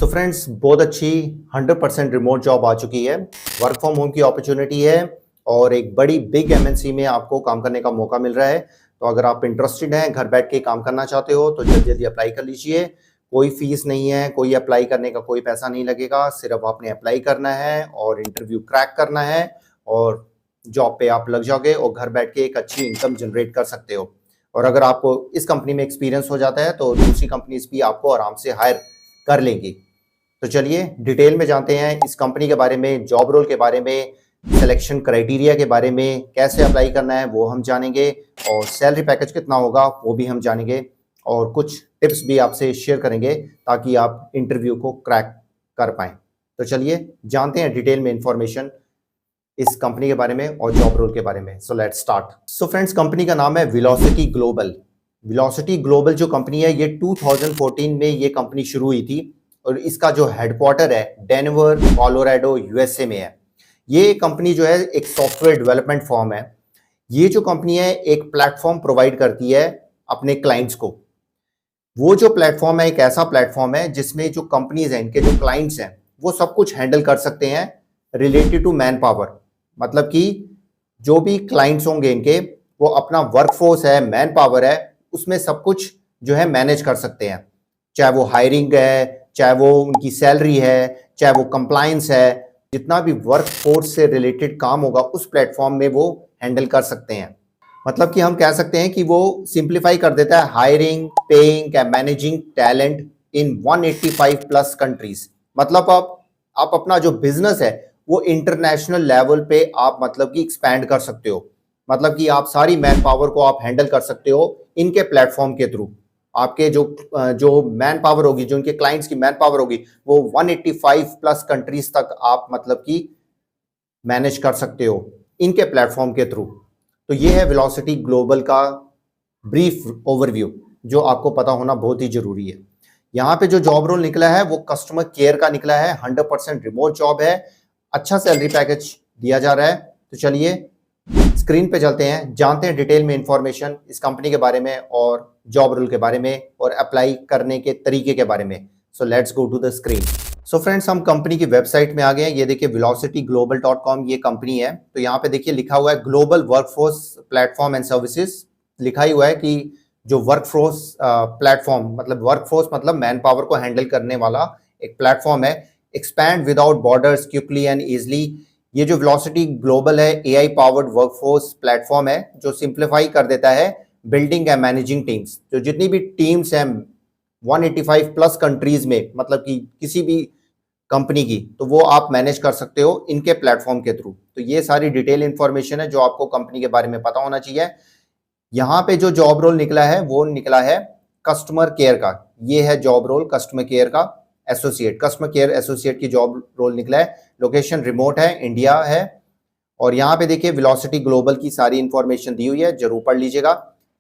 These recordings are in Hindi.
सो फ्रेंड्स, बहुत अच्छी 100% रिमोट जॉब आ चुकी है। वर्क फ्रॉम होम की अपॉर्चुनिटी है और एक बड़ी बिग एमएनसी में आपको काम करने का मौका मिल रहा है। तो अगर आप इंटरेस्टेड हैं, घर बैठ के काम करना चाहते हो, तो जल्दी जल्दी अप्लाई कर लीजिए। कोई फीस नहीं है, कोई अप्लाई करने का कोई पैसा नहीं लगेगा। सिर्फ आपने अप्लाई करना है और इंटरव्यू क्रैक करना है और जॉब पे आप लग जाओगे और घर बैठ के एक अच्छी इनकम जनरेट कर सकते हो। और अगर आपको इस कंपनी में एक्सपीरियंस हो जाता है तो दूसरी कंपनीज भी आपको आराम से हायर कर लेंगी। तो चलिए डिटेल में जानते हैं इस कंपनी के बारे में, जॉब रोल के बारे में, सिलेक्शन क्राइटेरिया के बारे में, कैसे अप्लाई करना है वो हम जानेंगे और सैलरी पैकेज कितना होगा वो भी हम जानेंगे और कुछ टिप्स भी आपसे शेयर करेंगे ताकि आप इंटरव्यू को क्रैक कर पाएं। तो चलिए जानते हैं डिटेल में इंफॉर्मेशन इस कंपनी के बारे में और जॉब रोल के बारे में। So let's start. So friends, company का नाम है वेलोसिटी ग्लोबल। वेलोसिटी ग्लोबल जो कंपनी है ये 2014 में ये कंपनी शुरू हुई थी और इसका जो हेडक्वार्टर है डेनवर कोलोराडो यूएसए में है। ये कंपनी जो है एक सॉफ्टवेयर डेवलपमेंट फर्म है। ये जो कंपनी है एक प्लेटफॉर्म प्रोवाइड करती है अपने क्लाइंट्स को। वो जो प्लेटफॉर्म है एक ऐसा प्लेटफॉर्म है जिसमें जो कंपनीज हैं, इनके जो क्लाइंट्स हैं, वो सब कुछ हैंडल कर सकते हैं रिलेटेड टू मैन पावर। मतलब कि जो भी क्लाइंट्स होंगे इनके, वो अपना वर्कफोर्स है, मैन पावर है, उसमें सब कुछ जो है मैनेज कर सकते हैं। चाहे वो हायरिंग है, चाहे वो उनकी सैलरी है, चाहे वो कंप्लायंस है, जितना भी वर्क फोर्स से रिलेटेड काम होगा उस प्लेटफॉर्म में वो हैंडल कर सकते हैं। मतलब कि हम कह सकते हैं कि वो सिंप्लीफाई कर देता है hiring, paying and managing talent in 185 plus countries. मतलब आप अपना जो बिजनेस है वो इंटरनेशनल लेवल पे आप मतलब कि एक्सपैंड कर सकते हो। मतलब कि आप सारी मैन पावर को आप हैंडल कर सकते हो इनके प्लेटफॉर्म के थ्रू। आपके जो मैन पावर होगी, जो इनके क्लाइंट्स की मैन पावर होगी, वो 185 प्लस कंट्रीज तक आप मतलब कि मैनेज कर सकते हो इनके प्लेटफॉर्म के थ्रू। तो ये है वेलोसिटी ग्लोबल का ब्रीफ ओवरव्यू जो आपको पता होना बहुत ही जरूरी है। यहाँ पे जो जॉब रोल निकला है वो कस्टमर केयर का निकला है। 100% रिमोट जॉब है, अच्छा सैलरी पैकेज दिया जा रहा है। तो चलिए स्क्रीन पे चलते हैं, जानते हैं डिटेल में इंफॉर्मेशन इस कंपनी के बारे में और जॉब रोल के बारे में और अप्लाई करने के तरीके के बारे में। So let's go to the screen. So friends, हम कंपनी की वेबसाइट में आ गए हैं। ये देखिए velocityglobal.com ये कंपनी है। तो यहाँ पे देखिए लिखा हुआ है global workforce platform and services. लिखा ही हुआ है कि जो वर्कफोर्स प्लेटफॉर्म मतलब मैन पावर को हैंडल करने वाला एक प्लेटफॉर्म है। Expand without borders quickly and easily. ये जो वेलोसिटी ग्लोबल है एआई पावर्ड वर्कफोर्स प्लेटफॉर्म है जो सिंप्लीफाई कर देता है बिल्डिंग एंड मैनेजिंग टीम्स। जो जितनी भी टीम्स हैं 185 प्लस कंट्रीज में, मतलब कि किसी भी कंपनी की, तो वो आप मैनेज कर सकते हो इनके प्लेटफॉर्म के थ्रू। तो ये सारी डिटेल इंफॉर्मेशन है जो आपको कंपनी के बारे में पता होना चाहिए। यहाँ पे जो जॉब रोल निकला है वो निकला है कस्टमर केयर का। ये है जॉब रोल कस्टमर केयर का एसोसिएट, कस्टमर केयर एसोसिएट की जॉब रोल निकला है। लोकेशन रिमोट है, इंडिया है। और यहाँ पे देखिए वेलोसिटी ग्लोबल की सारी इंफॉर्मेशन दी हुई है, जरूर पढ़ लीजिएगा।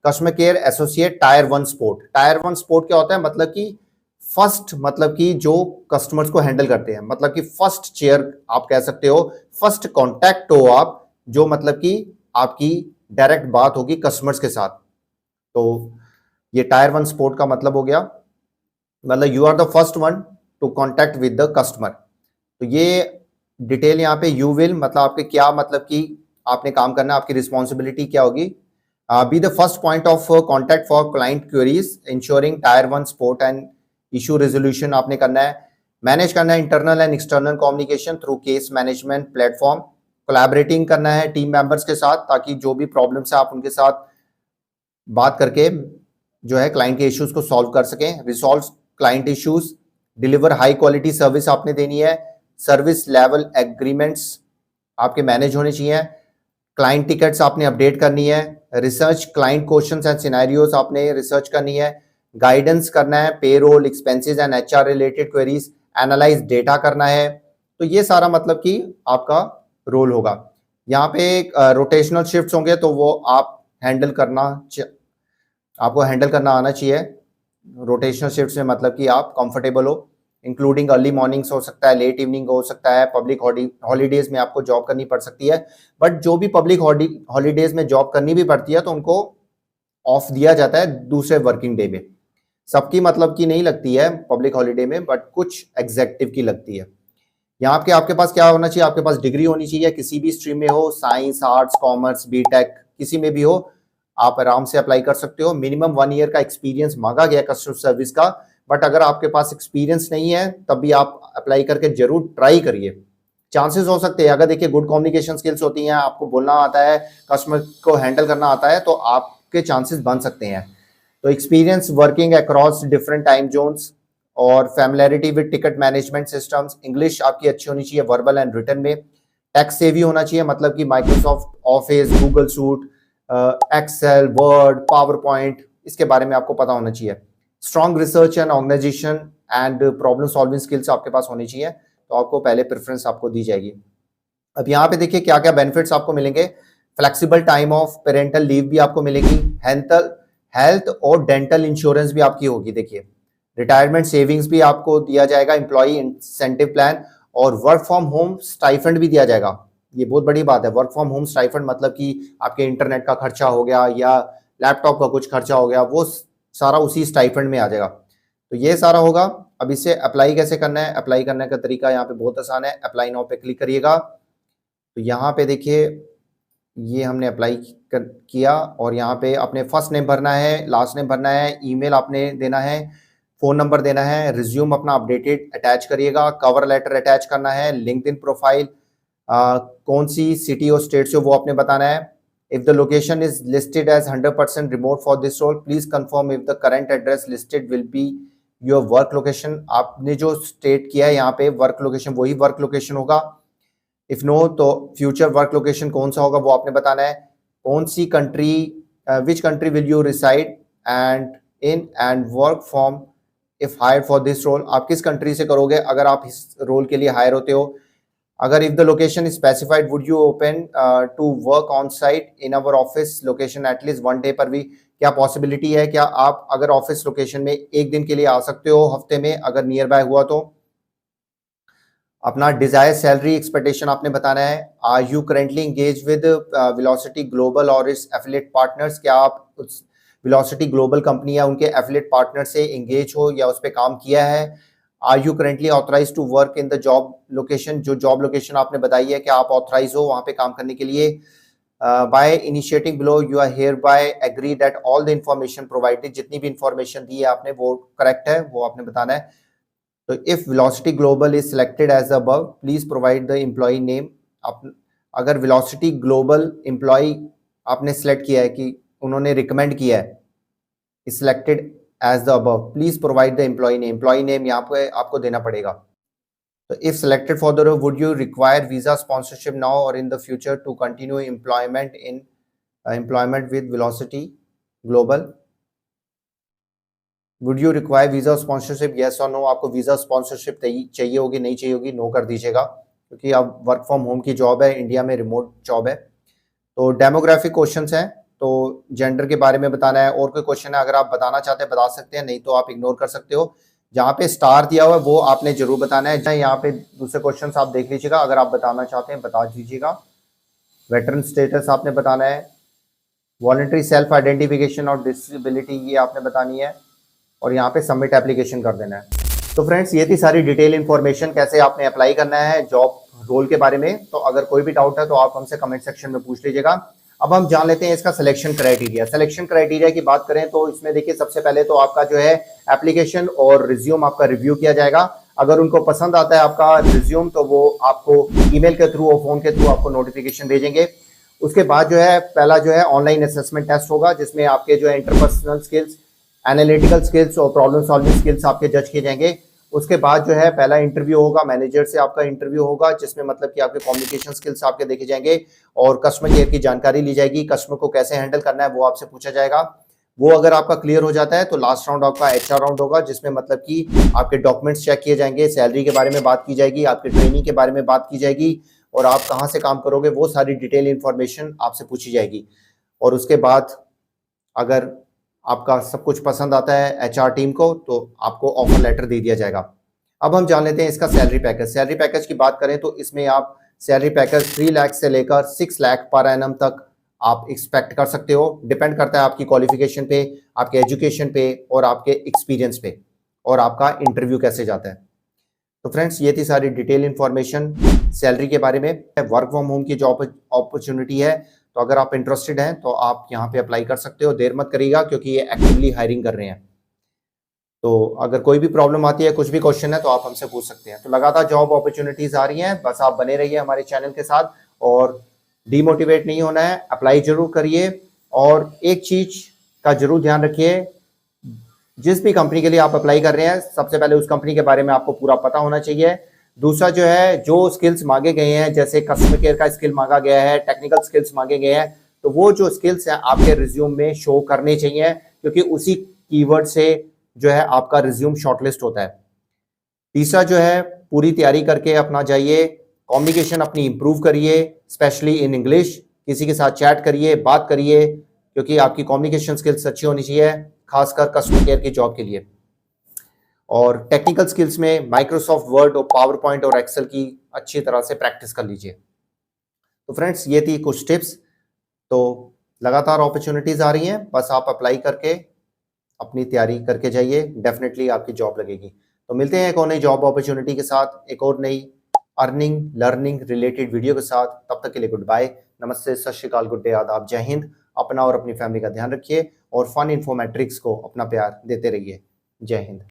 Customer care associate tyre 1 support. Tyre 1 support क्या होता है? मतलब कि फर्स्ट, मतलब कि जो कस्टमर्स को हैंडल करते हैं, मतलब कि फर्स्ट चेयर आप कह सकते हो, फर्स्ट कॉन्टैक्ट हो आप, जो मतलब कि आपकी डायरेक्ट बात होगी कस्टमर्स के साथ। तो ये टायर 1 सपोर्ट का मतलब हो गया, मतलब you are the first one to contact with the customer. तो ये डिटेल यहाँ पे यू विल मतलब आपके क्या, मतलब कि आपने काम करना, आपकी रिस्पॉन्सिबिलिटी क्या होगी। Be the first point of contact for client queries ensuring tyre 1 support and issue resolution आपने करना है। मैनेज करना है internal and external communication through case management platform. Collaborating करना है टीम मेंबर्स के साथ ताकि जो भी प्रॉब्लम्स है आप उनके साथ बात करके जो है क्लाइंट के इश्यूज को सॉल्व कर सकें। Resolve client issues. Deliver high quality service आपने देनी है। सर्विस लेवल एग्रीमेंट्स आपके मैनेज होने चाहिए। क्लाइंट टिकट्स आपने अपडेट करनी है। Research client questions and scenarios आपने रिसर्च करनी है। गाइडेंस करना है payroll expenses and HR related queries. Analyse data करना है। तो ये सारा मतलब कि आपका रोल होगा। यहाँ पे रोटेशनल शिफ्ट्स होंगे तो वो आप आपको हैंडल करना आना चाहिए। रोटेशनल शिफ्ट्स में मतलब कि आप कंफर्टेबल हो, इंक्लूडिंग अर्ली मॉर्निंग्स हो सकता है, लेट इवनिंग हो सकता है, पब्लिक हॉलीडेज में आपको जॉब करनी पड़ सकती है। बट जो भी पब्लिक हॉलीडेज में जॉब करनी भी पड़ती है तो उनको ऑफ दिया जाता है दूसरे वर्किंग डे में। सबकी मतलब की नहीं लगती है पब्लिक हॉलीडे में, बट कुछ एग्जेक्टिव की लगती है। यहाँ पे आपके पास क्या होना चाहिए, आपके पास डिग्री होनी चाहिए, किसी भी स्ट्रीम में हो, साइंस, आर्ट्स, कॉमर्स, बीटेक, किसी में भी हो, आप आराम से अप्लाई कर सकते हो। मिनिमम 1 ईयर का एक्सपीरियंस मांगा गया कस्टमर सर्विस का, बट अगर आपके पास एक्सपीरियंस नहीं है तब भी आप अप्लाई करके जरूर ट्राई करिए। चांसेस हो सकते हैं, अगर देखिए गुड कम्युनिकेशन स्किल्स होती हैं, आपको बोलना आता है, कस्टमर को हैंडल करना आता है, तो आपके चांसेस बन सकते हैं। तो experience working across different time zones और familiarity with ticket management systems, English आपकी अच्छी होनी चाहिए वर्बल एंड रिटन में। टेक्स्ट सेवी होना चाहिए, मतलब कि Microsoft Office, Google suite, Excel, Word, PowerPoint, इसके बारे में आपको पता होना चाहिए। Strong research and organisation and problem solving skills आपके पास होनी चाहिए, तो आपको पहले प्रेफरेंस आपको दी जाएगी। अब यहाँ पे देखिए क्या क्या बेनिफिट्स आपको मिलेंगे। Flexible time of, parental leave भी आपको मिलेगी, हेल्थ और डेंटल इंश्योरेंस भी आपकी होगी। देखिए रिटायरमेंट सेविंग्स भी आपको दिया जाएगा, एम्प्लॉय इंसेंटिव प्लान, और वर्क फ्रॉम होम स्टाइफंड भी दिया जाएगा। ये बहुत बड़ी बात है, वर्क फ्रॉम होम स्टाइफंड मतलब कि आपके इंटरनेट का खर्चा हो गया या लैपटॉप का कुछ खर्चा हो गया, वो सारा उसी स्टाइफंड में आ जाएगा। तो ये सारा होगा। अब इसे अप्लाई कैसे करना है, अप्लाई करने का तरीका यहाँ पे बहुत आसान है। अप्लाई नाउ पे क्लिक करिएगा, तो यहाँ पे देखिए ये हमने अप्लाई किया, और यहाँ पे अपने फर्स्ट नेम भरना है, लास्ट नेम भरना है, ईमेल आपने देना है, फोन नंबर देना है, रिज्यूम अपना अपडेटेड अटैच करिएगा, कवर लेटर अटैच करना है, लिंक्डइन प्रोफाइल, कौन सी सिटी और स्टेट से वो आपने बताना है। If the location is listed as 100% remote for this role, please confirm if the current address listed will be your work location. आपने जो स्टेट किया है यहाँ पे वर्क लोकेशन, वही वर्क लोकेशन होगा। इफ नो, तो फ्यूचर वर्क लोकेशन कौन सा होगा वो आपने बताना है। कौन सी country, which country will you reside and in and work from if hired for this role, आप किस कंट्री से करोगे अगर आप इस रोल के लिए हायर होते हो। अगर if the location is specified, would you open to work on site in our office location at least 1 day per week, क्या पॉसिबिलिटी है, क्या आप अगर ऑफिस लोकेशन में एक दिन के लिए आ सकते हो हफ्ते में, अगर नियर बाय हुआ तो। अपना डिजायर सैलरी एक्सपेक्टेशन आपने बताना है। Are you currently engage with velocity global और इस एफिलिएट पार्टनर्स, क्या आप उस वेलोसिटी ग्लोबल कंपनी या उनके एफिलिएट पार्टनर से एंगेज हो या उस पर काम किया है। Are you currently authorise to work in the job location, जो जॉब लोकेशन आपने बताई है क्या आप ऑथराइज हो वहां पे काम करने के लिए। By initiating below you are hereby agree that all the information provided, जितनी भी इंफॉर्मेशन दी है आपने वो करेक्ट है, वो आपने बताना है। तो if Velocity Global is selected as above, please provide the employee name. आप अगर वेलोसिटी ग्लोबल एम्प्लॉय आपने सिलेक्ट किया है कि उन्होंने रिकमेंड किया है, is selected as the above, please provide the employee name. Employee name यहाँ पे आपको देना पड़ेगा। तो if selected for the role, would you require visa sponsorship now और in the future to continue employment with velocity Global. Would you require visa sponsorship, yes और नो। आपको वीजा स्पॉन्सरशिप चाहिए होगी, नहीं चाहिए होगी, नो कर दीजिएगा, क्योंकि अब वर्क फ्रॉम होम की जॉब है, इंडिया में रिमोट जॉब है। तो डेमोग्राफिक क्वेश्चंस हैं, तो जेंडर के बारे में बताना है। और कोई क्वेश्चन है अगर आप बताना चाहते हैं बता सकते हैं, नहीं तो आप इग्नोर कर सकते हो। जहाँ पे स्टार दिया हुआ है वो आपने जरूर बताना है। यहाँ पे दूसरे क्वेश्चन आप देख लीजिएगा, अगर आप बताना चाहते हैं बता दीजिएगा। वेटरन स्टेटस आपने बताना है। वॉलंटरी सेल्फ आइडेंटिफिकेशन और डिसेबिलिटी ये आपने बतानी है, और यहाँ पे सबमिट एप्लीकेशन कर देना है। तो फ्रेंड्स ये थी सारी डिटेल इन्फॉर्मेशन कैसे आपने अप्लाई करना है जॉब रोल के बारे में। तो अगर कोई भी डाउट है तो आप हमसे कमेंट सेक्शन में पूछ लीजिएगा। अब हम जान लेते हैं इसका सिलेक्शन क्राइटेरिया। सिलेक्शन क्राइटेरिया की बात करें तो इसमें देखिए सबसे पहले तो आपका जो है एप्लीकेशन और रिज्यूम आपका रिव्यू किया जाएगा। अगर उनको पसंद आता है आपका रिज्यूम तो वो आपको ईमेल के थ्रू और फोन के थ्रू आपको नोटिफिकेशन भेजेंगे। उसके बाद जो है पहला जो है ऑनलाइन असेसमेंट टेस्ट होगा, जिसमें आपके जो है इंटरपर्सनल स्किल्स, एनालिटिकल स्किल्स और प्रॉब्लम सॉल्विंग स्किल्स आपके जज किए जाएंगे। उसके बाद जो है पहला इंटरव्यू होगा, मैनेजर से आपका इंटरव्यू होगा, जिसमें मतलब कि आपके कम्युनिकेशन स्किल्स आपके देखे जाएंगे और कस्टमर केयर की जानकारी ली जाएगी। कस्टमर को कैसे हैंडल करना है वो आपसे पूछा जाएगा। वो अगर आपका क्लियर हो जाता है तो लास्ट राउंड आपका एचआर राउंड होगा, जिसमें मतलब कि आपके डॉक्यूमेंट्स चेक किए जाएंगे, सैलरी के बारे में बात की जाएगी, आपके ट्रेनिंग के बारे में बात की जाएगी, और आप कहाँ से काम करोगे वो सारी डिटेल इंफॉर्मेशन आपसे पूछी जाएगी। और उसके बाद अगर आपका सब कुछ पसंद आता है एचआर टीम को तो आपको ऑफर लेटर दे दिया जाएगा। अब हम जान लेते हैं इसका सैलरी पैकेज। सैलरी पैकेज की बात करें तो इसमें आप सैलरी पैकेज 3 लाख से लेकर 6 लाख पर एनम तक आप एक्सपेक्ट कर सकते हो। डिपेंड करता है आपकी क्वालिफिकेशन पे, आपके एजुकेशन पे और आपके एक्सपीरियंस पे, और आपका इंटरव्यू कैसे जाता है। तो फ्रेंड्स, ये थी सारी डिटेल इन्फॉर्मेशन सैलरी के बारे में। वर्क फ्रॉम होम की जॉब अपॉर्चुनिटी है, तो अगर आप इंटरेस्टेड हैं तो आप यहाँ पे अप्लाई कर सकते हो। देर मत करिएगा, क्योंकि ये एक्टिवली हायरिंग कर रहे हैं। तो अगर कोई भी प्रॉब्लम आती है, कुछ भी क्वेश्चन है, तो आप हमसे पूछ सकते हैं। तो लगातार जॉब अपॉर्चुनिटीज आ रही हैं, बस आप बने रहिए हमारे चैनल के साथ और डीमोटिवेट नहीं होना है, अप्लाई जरूर करिए। और एक चीज का जरूर ध्यान रखिए, जिस भी कंपनी के लिए आप अप्लाई कर रहे हैं, सबसे पहले उस कंपनी के बारे में आपको पूरा पता होना चाहिए। दूसरा जो है, जो स्किल्स मांगे गए हैं, जैसे कस्टमर केयर का स्किल मांगा गया है, टेक्निकल स्किल्स मांगे गए हैं, तो वो जो स्किल्स हैं आपके रिज्यूम में शो करने चाहिए, क्योंकि उसी कीवर्ड से जो है आपका रिज्यूम शॉर्टलिस्ट होता है। तीसरा जो है, पूरी तैयारी करके अपना जाइए, कम्युनिकेशन अपनी इंप्रूव करिए, स्पेशली इन इंग्लिश। किसी के साथ चैट करिए, बात करिए, क्योंकि आपकी कम्युनिकेशन स्किल्स अच्छी होनी चाहिए, खासकर कस्टमर केयर की जॉब के लिए। और टेक्निकल स्किल्स में माइक्रोसॉफ्ट वर्ड और पावर पॉइंट और एक्सेल की अच्छी तरह से प्रैक्टिस कर लीजिए। तो फ्रेंड्स, ये थी कुछ टिप्स। तो लगातार अपॉर्चुनिटीज आ रही हैं, बस आप अप्लाई करके अपनी तैयारी करके जाइए, डेफिनेटली आपकी जॉब लगेगी। तो मिलते हैं एक और नई जॉब अपॉर्चुनिटी के साथ, एक और नई अर्निंग लर्निंग रिलेटेड वीडियो के साथ। तब तक के लिए गुड बाय, नमस्ते, सत श्री अकाल, गुड डे, आदाब, जय हिंद। अपना और अपनी फैमिली का ध्यान रखिए और फन इन्फॉर्मेट्रिक्स को अपना प्यार देते रहिए। जय हिंद।